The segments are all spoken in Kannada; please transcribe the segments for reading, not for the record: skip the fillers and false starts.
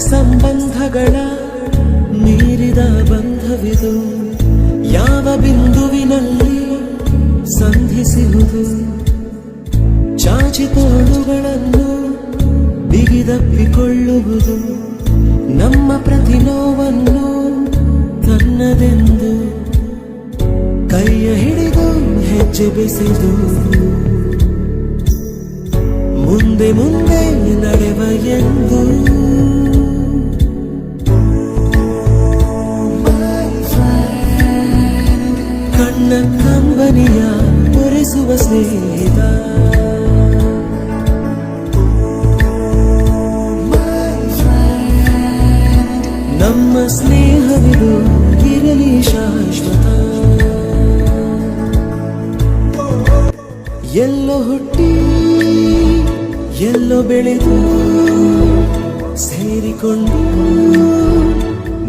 ಸಂಬಂಧಗಳ ಮೀರಿದ ಬಂಧವಿದು ಯಾವ ಬಿಂದುವಿನಲ್ಲಿ ಸಂಧಿಸುವುದು ಚಾಚಿ ತೋಳುಗಳನ್ನು ಬಿಗಿದಪ್ಪಿಕೊಳ್ಳುವುದು ನಮ್ಮ ಪ್ರತಿ ನೋವನ್ನು ತನ್ನದೆಂದು ಕೈಯ ಹಿಡಿದು ಹೆಜ್ಜೆ ಬೆಸೆದು ಮುಂದೆ ಮುಂದೆ ನಡೆವ ಎಂದು ಕಣ್ಣ ಕಂಬನಿಯ ಒರೆಸುವ ಸ್ನೇಹಿತ ನಮ್ಮ ಸ್ನೇಹವಿದು ಇರಲಿ ಶಾಶ್ವತ ಎಲ್ಲೋ ಹುಟ್ಟಿ ಎಲ್ಲೋ ಬೆಳೆದು ಸೇರಿಕೊಂಡು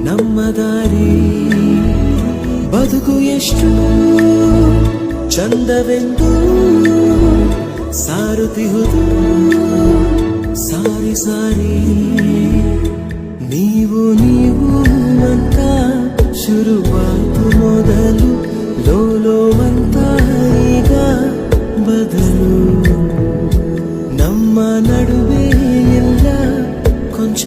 ನಮ್ಮ ದಾರಿ ಬದುಕು ಎಷ್ಟು ಚಂದವೆಂದು ಸಾರುತ್ತಿಹುದು ಸಾರಿ ಸಾರಿ ನೀವು ಅಂತ ಶುರುವಾತು ಮೊದಲು ಲೋಲೋ